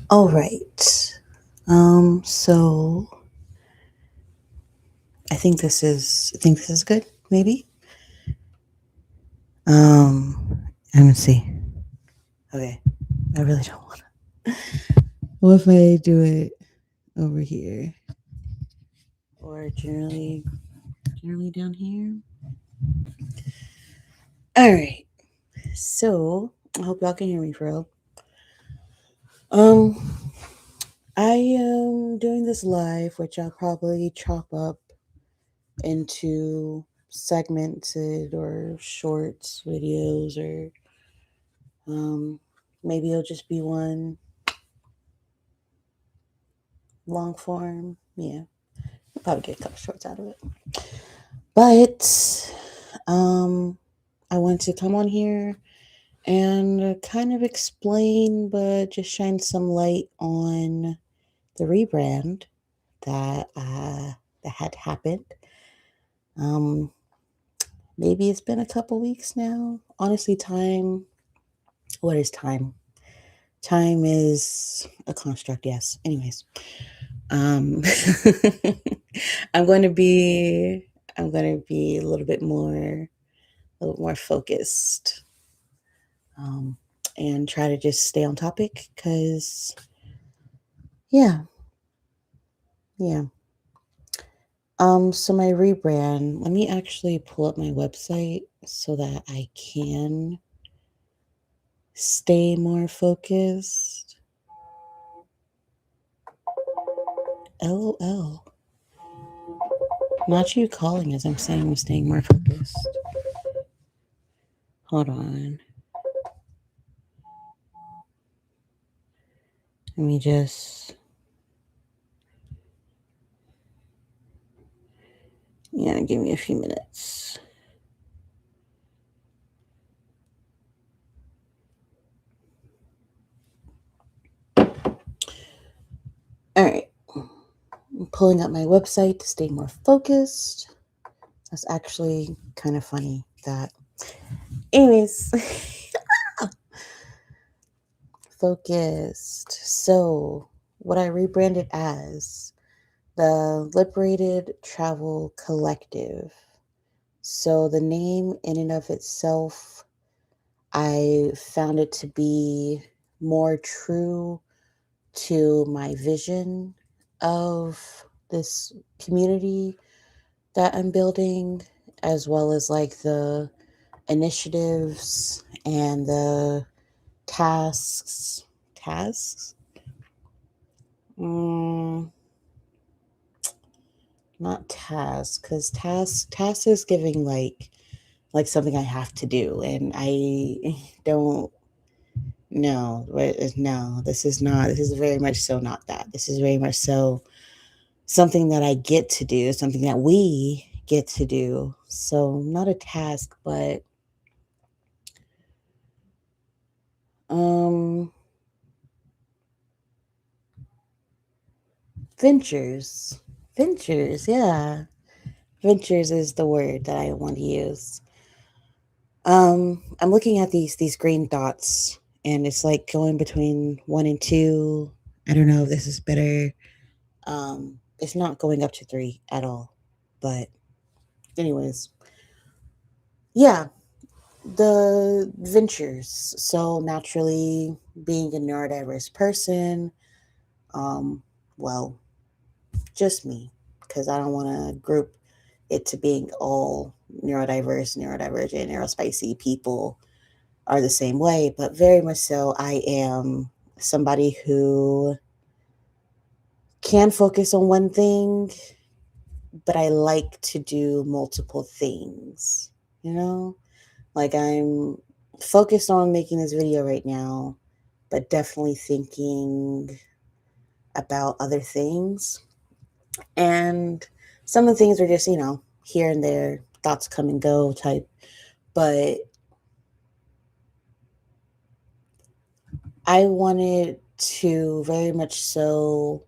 All right. So I think this is good, maybe. Let me see. Okay. I really don't want to. What if I do it over here? Or generally down here? All right. So I hope y'all can hear me for real. Um, I am doing this live, which I'll probably chop up into segmented or shorts videos, or um, maybe it'll just be one long form. Yeah, I'll probably get a couple shorts out of it. But I want to come on here and kind of explain, but just shine some light on the rebrand that had happened. Um, Maybe it's been a couple weeks now. Honestly, time. What is time? Time is a construct. Yes. Anyways, um, I'm going to be. I'm going to be a little more focused, um, and try to just stay on topic. Cause yeah, yeah. So my rebrand. Let me actually pull up my website so that I can stay more focused. LOL. Not you calling as I'm saying I'm staying more focused. Hold on. Let me just. Yeah, give me a few minutes. All right. I'm pulling up my website to stay more focused. That's actually kind of funny that. Anyways, focused. So, what I rebranded as the Liberated Travel Collective. So, the name in and of itself, I found it to be more true to my vision of this community that I'm building, as well as like the initiatives and the tasks. Tasks? Mm, not tasks, because task is giving like something I have to do, and I don't. No, no, this is not. This is very much so not that. This is very much so something that I get to do, something that we get to do. So not a task, but um ventures. Ventures, yeah. Ventures is the word that I want to use. I'm looking at these green dots, and it's like going between 1 and 2. I don't know if this is better. It's not going up to 3 at all. But anyways, yeah, the ventures. So naturally, being a neurodiverse person, um, well, just me, because I don't want to group it to being all neurodiverse, neurodivergent, neurospicy people are the same way, but very much so, I am somebody who can focus on one thing, but I like to do multiple things, you know? Like I'm focused on making this video right now, but definitely thinking about other things. And some of the things are just, here and there, thoughts come and go type. But I wanted to very much so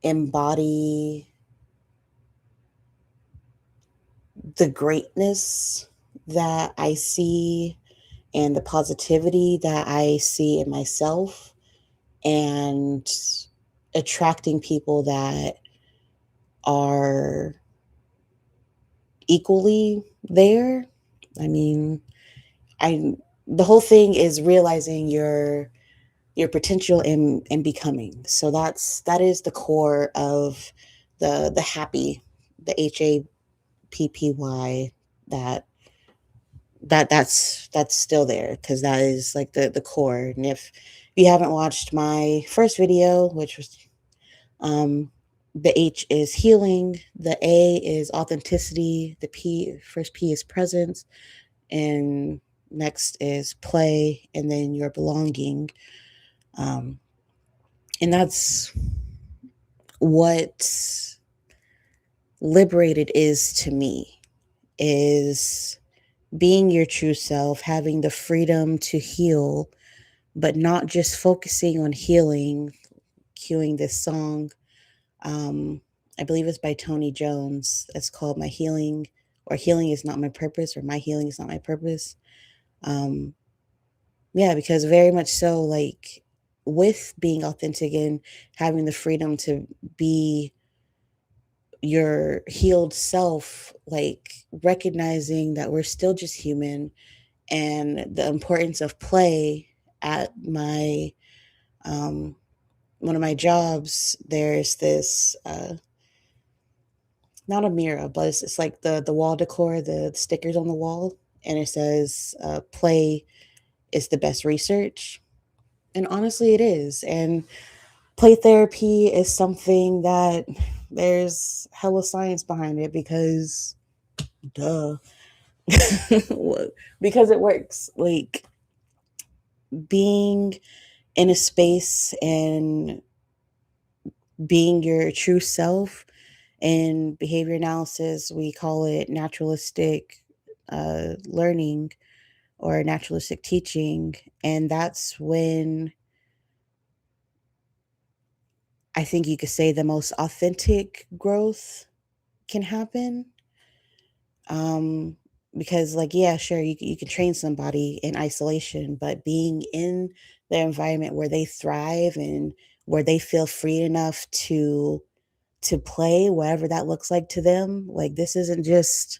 embody the greatness that I see and the positivity that I see in myself and attracting people that are equally there. I mean, I the whole thing is realizing your potential and becoming. So that is the core of the happy, the HAPPY, that that's still there, because that is like the core. And if you haven't watched my first video, which was um the H is healing, the A is authenticity, the first P is presence, and next is play, and then your belonging. um and that's what liberated is to me, is being your true self, having the freedom to heal, but not just focusing on healing. Cueing this song, um I believe it's by Tony Jones. It's called My Healing, or Healing Is Not My Purpose, or My Healing Is Not My Purpose. um yeah, because very much so, like, with being authentic and having the freedom to be your healed self, like recognizing that we're still just human, and the importance of play. At my um one of my jobs, there's this not a mirror, but it's like the wall decor, the stickers on the wall, and it says play is the best research. And honestly, it is. And play therapy is something that there's hella science behind it, because duh. Because it works. Like, being in a space and being your true self. In behavior analysis, we call it naturalistic learning, or naturalistic teaching. And that's when I think you could say the most authentic growth can happen. Um, because, like, yeah, sure, you can train somebody in isolation, but being in the environment where they thrive and where they feel free enough to play, whatever that looks like to them. Like, this isn't just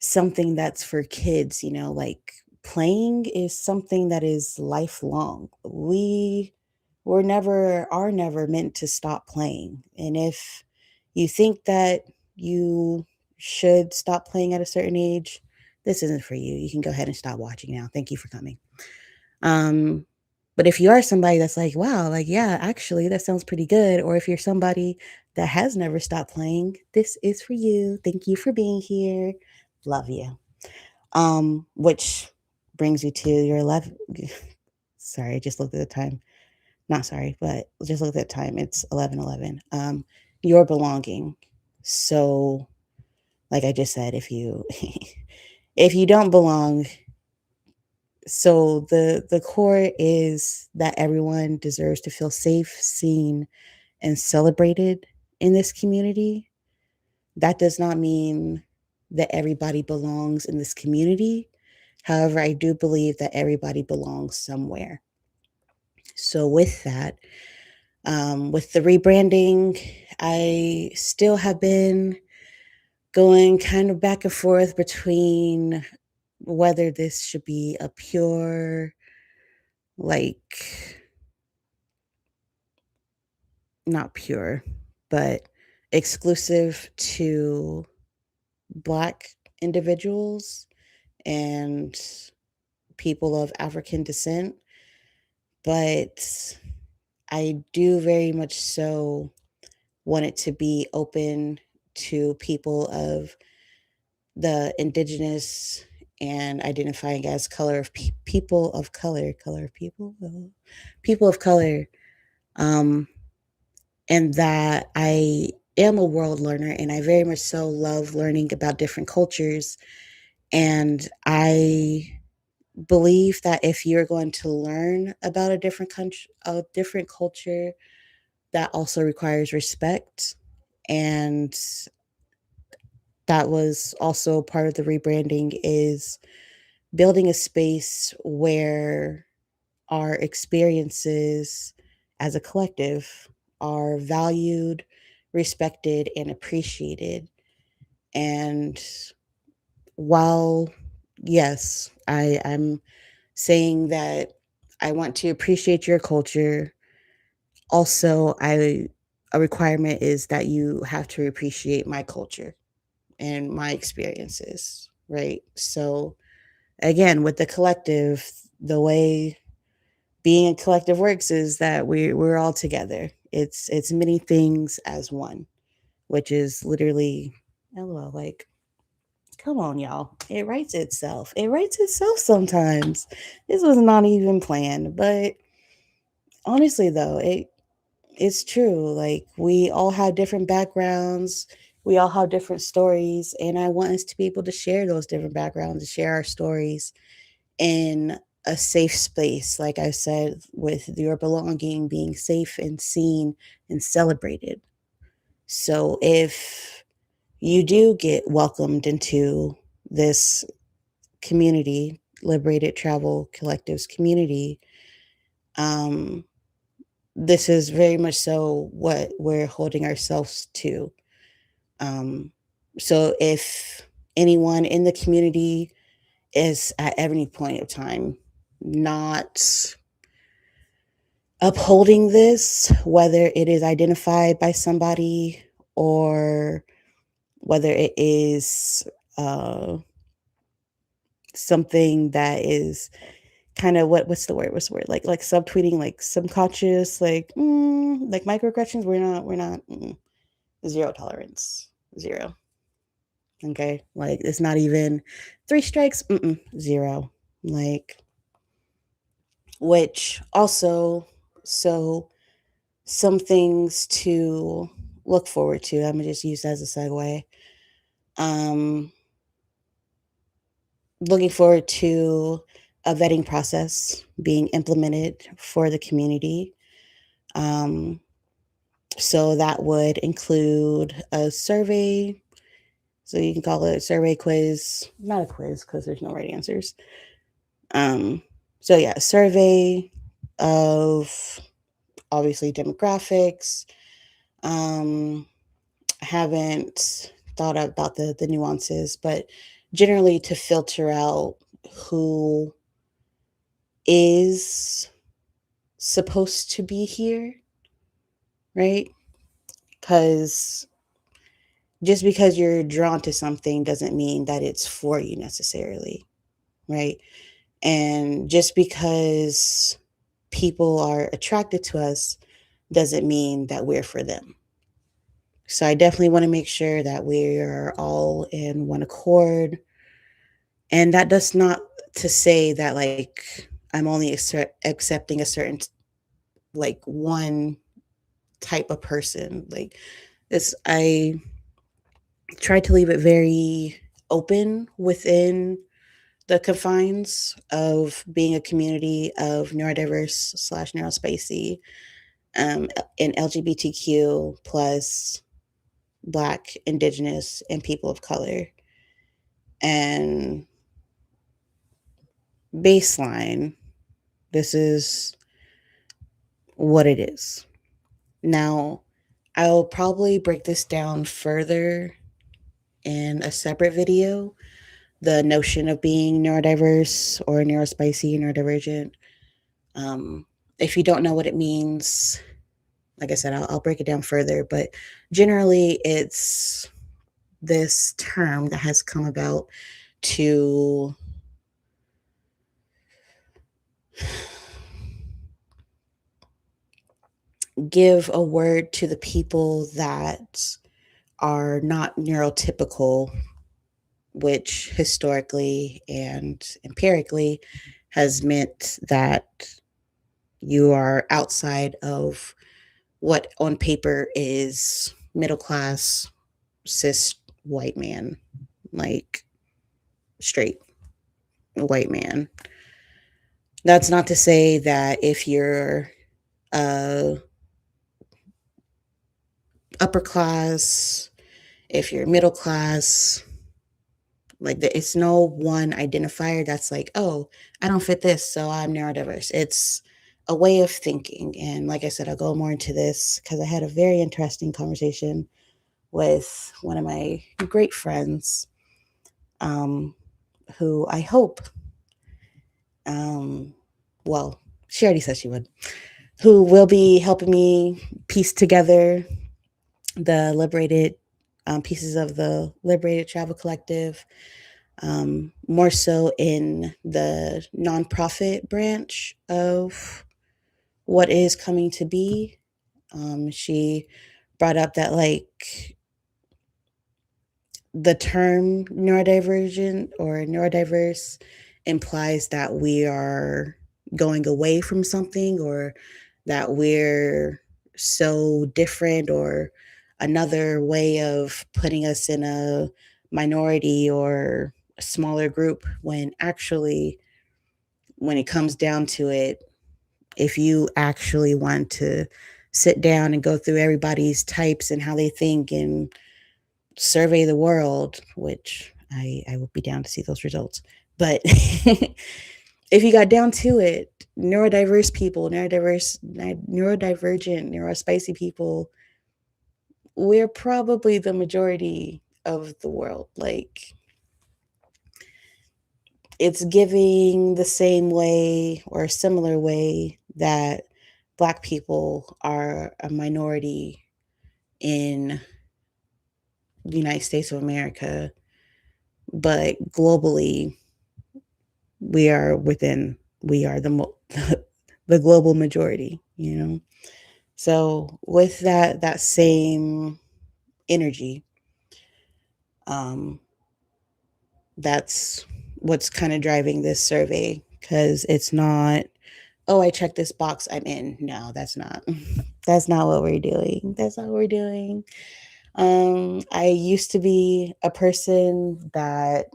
something that's for kids, like, playing is something that is lifelong. We're never are never meant to stop playing. And if you think that you should stop playing at a certain age, this isn't for you. You can go ahead and stop watching now. Thank you for coming. Um, but if you are somebody that's like, wow, like, yeah, actually, that sounds pretty good. Or if you're somebody that has never stopped playing, this is for you. Thank you for being here. Love you. Which brings you to your 11. Sorry, I just looked at the time. Not sorry, but just looked at the time. It's 11:11. Your belonging. So, like I just said, if you if you don't belong, so the core is that everyone deserves to feel safe, seen, and celebrated in this community. That does not mean that everybody belongs in this community. However, I do believe that everybody belongs somewhere. So with that, with the rebranding, I still have been going kind of back and forth between whether this should be a pure, like, not pure, but exclusive to Black individuals and people of African descent. But I do very much so want it to be open to people of the indigenous and identifying as color of people of color of people, people of color. Um, and that I am a world learner, and I very much so love learning about different cultures. And I believe that if you're going to learn about a different culture, that also requires respect. And that was also part of the rebranding, is building a space where our experiences as a collective are valued, respected, and appreciated. And while, yes, I'm saying that I want to appreciate your culture, also, a requirement is that you have to appreciate my culture and my experiences, right? So, again, with the collective, the way being a collective works is that we're all together. It's many things as one, which is literally LOL. Like, come on, y'all. It writes itself. It writes itself sometimes. This was not even planned, but honestly, though, it's true. Like, we all have different backgrounds. We all have different stories, and I want us to be able to share those different backgrounds, to share our stories in a safe space, like I said, with your belonging being safe and seen and celebrated. So if you do get welcomed into this community, Liberated Travel Collectives community, um, this is very much so what we're holding ourselves to. Um, so if anyone in the community is at any point of time not upholding this, whether it is identified by somebody or whether it is uh, something that is kind of what's the word like subtweeting, like subconscious, like microaggressions. We're not zero tolerance, zero. Okay, like it's not even three strikes, zero. Like, which also, so some things to look forward to. I'm gonna just use that as a segue. Um, Looking forward to a vetting process being implemented for the community. Um, so that would include a survey. So you can call it a survey quiz, not a quiz because there's no right answers. Um, so yeah, a survey of obviously demographics. Um, haven't thought about the nuances, but generally to filter out who is supposed to be here, right? Because just because you're drawn to something doesn't mean that it's for you necessarily, right? And just because people are attracted to us doesn't mean that we're for them. So I definitely want to make sure that we are all in one accord. And that does not to say that like I'm only accepting a certain like one type of person. Like this, I try to leave it very open within the confines of being a community of neurodiverse slash neurospicy, and LGBTQ plus Black, Indigenous, and people of color. And baseline, this is what it is. Now, I'll probably break this down further in a separate video. The notion of being neurodiverse or neurospicy, neurodivergent. Um, if you don't know what it means, like I said, I'll break it down further. But generally, it's this term that has come about to give a word to the people that are not neurotypical, which historically and empirically has meant that you are outside of what on paper is middle class, cis white man, like straight white man. That's not to say that if you're uh, upper class, if you're middle class, like it's no one identifier that's like, oh, I don't fit this, so I'm neurodiverse. It's a way of thinking. And like I said, I'll go more into this because I had a very interesting conversation with one of my great friends, um, who I hope, um, well, she already said she would, who will be helping me piece together the liberated pieces of the Liberated Travel Collective, more so in the nonprofit branch of what is coming to be. She brought up that, like, the term neurodivergent or neurodiverse implies that we are going away from something, or that we're so different, or another way of putting us in a minority or a smaller group, when actually, when it comes down to it, if you actually want to sit down and go through everybody's types and how they think and survey the world, which I would be down to see those results. But if you got down to it, neurodiverse people, neurodivergent, neurospicy people, we're probably the majority of the world. Like, it's giving the same way or a similar way that Black people are a minority in the United States of America, but globally, we are the global majority, you know. So with that same energy, um, that's what's kind of driving this survey, because it's not, oh, I checked this box, I'm in. No, that's not. That's not what we're doing. That's not what we're doing. I used to be a person that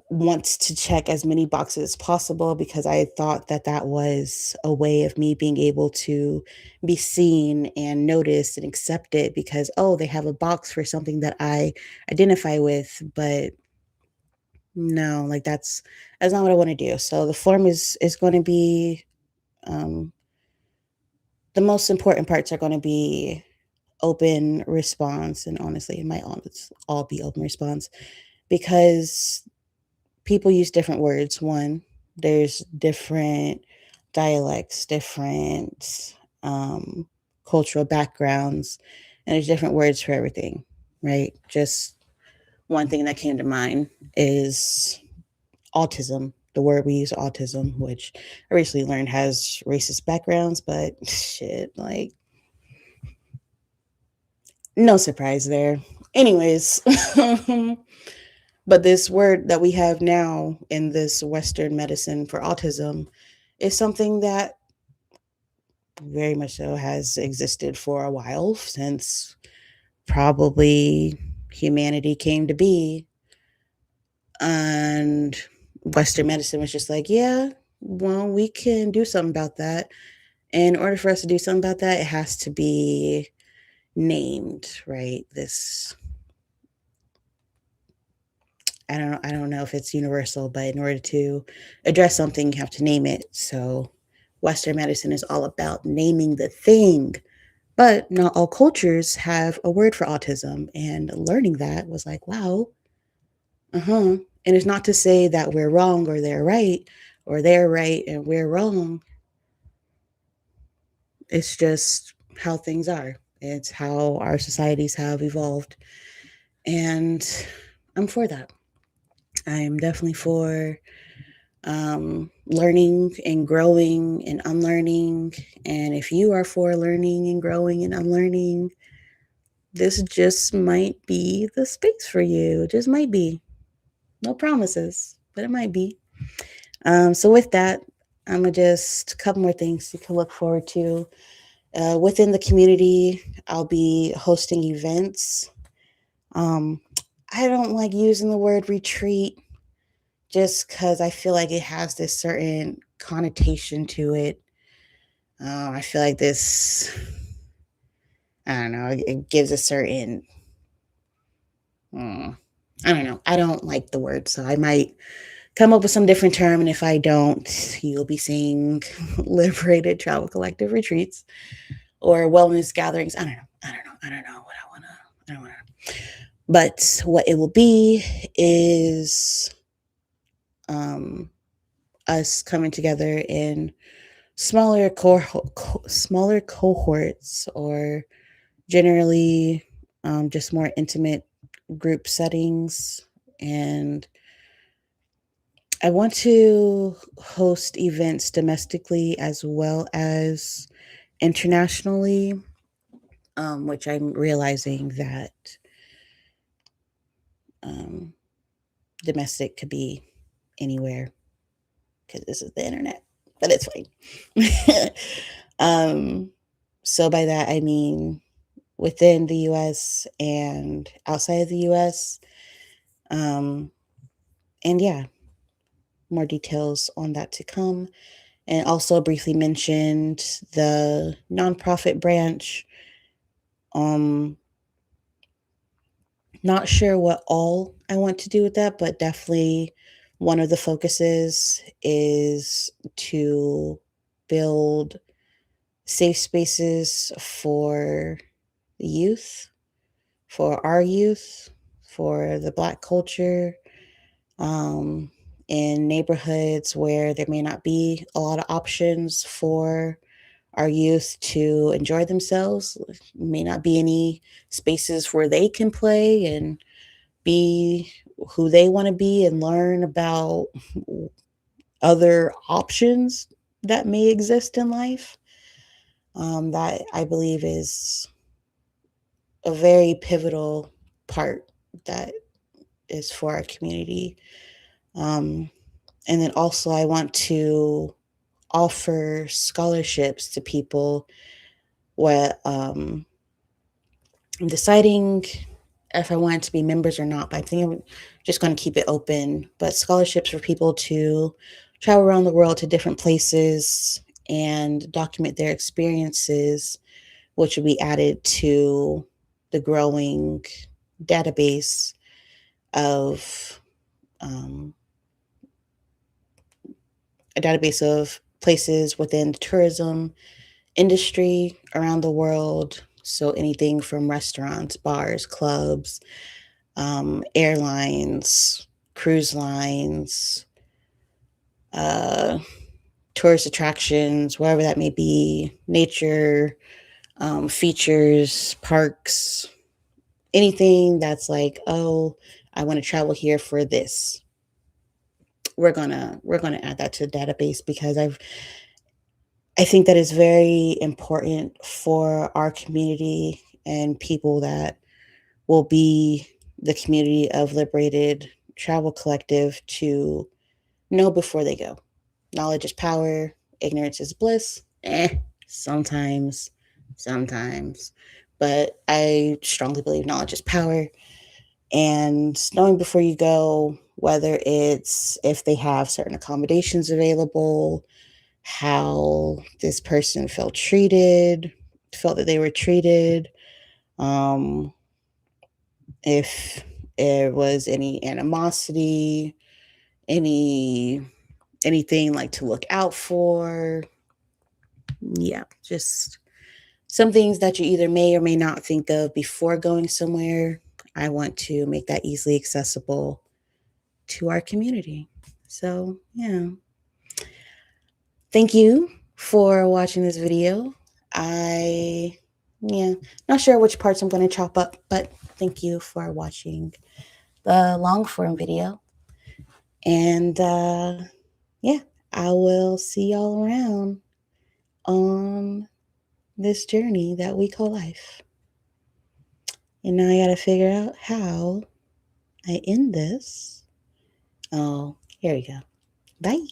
wants to check as many boxes as possible, because I thought that that was a way of me being able to be seen and noticed and accepted, because, oh, they have a box for something that I identify with. But no, like, that's not what I want to do. So the form is going to be, um, the most important parts are going to be open response, and honestly, it might all be open response, because people use different words. One, there's different dialects, different cultural backgrounds, and there's different words for everything, right? Just one thing that came to mind is autism. The word we use, autism, which I recently learned has racist backgrounds, but shit, like, no surprise there. Anyways, but this word that we have now in this Western medicine for autism is something that very much so has existed for a while, since probably humanity came to be. And Western medicine was just like, yeah, well, we can do something about that. And in order for us to do something about that, it has to be named, right? This, I don't know if it's universal, but in order to address something, you have to name it. So Western medicine is all about naming the thing. But not all cultures have a word for autism. And learning that was like, wow, uh-huh. And it's not to say that we're wrong or they're right and we're wrong. It's just how things are. It's how our societies have evolved. And I'm for that. I am definitely for learning and growing and unlearning. And if you are for learning and growing and unlearning, this just might be the space for you. It just might be. No promises, but it might be. So with that, I'm gonna just a couple more things you can look forward to. Within the community, I'll be hosting events. Um, I don't like using the word retreat, just because I feel like it has this certain connotation to it. I feel like this, I don't know, it gives a certain, I don't know. I don't like the word, so I might come up with some different term. And if I don't, you'll be seeing liberated travel collective retreats or wellness gatherings. I don't know what I want to, I don't want to. But what it will be is um, us coming together in smaller cohorts, or generally just more intimate group settings. And I want to host events domestically as well as internationally, which I'm realizing that um, domestic could be anywhere because this is the internet, but it's fine. um, so by that I mean within the US and outside of the US. Um, and yeah, more details on that to come. And also briefly mentioned the nonprofit branch. Um, Not sure what all I want to do with that, but definitely one of the focuses is to build safe spaces for the youth, for our youth, for the Black culture, um, in neighborhoods where there may not be a lot of options for our youth to enjoy themselves. May not be any spaces where they can play and be who they want to be and learn about other options that may exist in life. That I believe is a very pivotal part that is for our community. Um, and then also, I want to offer scholarships to people where I'm deciding if I want it to be members or not, but I think I'm just going to keep it open. But scholarships for people to travel around the world to different places and document their experiences, which will be added to the growing database of um, a database of places within the tourism industry around the world. So anything from restaurants, bars, clubs, airlines, cruise lines, uh, tourist attractions, wherever that may be, nature, features, parks, anything that's like, oh, I want to travel here for this. We're gonna add that to the database because I think that is very important for our community and people that will be the community of Liberated Travel Collective to know before they go. Knowledge is power, ignorance is bliss. Sometimes, sometimes. But I strongly believe knowledge is power. And knowing before you go, whether it's if they have certain accommodations available, how this person felt that they were treated, um, if there was any animosity, any anything like to look out for. Yeah, just some things that you either may or may not think of before going somewhere. I want to make that easily accessible to our community. So, yeah. Thank you for watching this video. I, yeah, not sure which parts I'm going to chop up, but thank you for watching the long form video. And yeah, I will see y'all around on this journey that we call life. And now I got to figure out how I end this. Oh, here we go. Bye.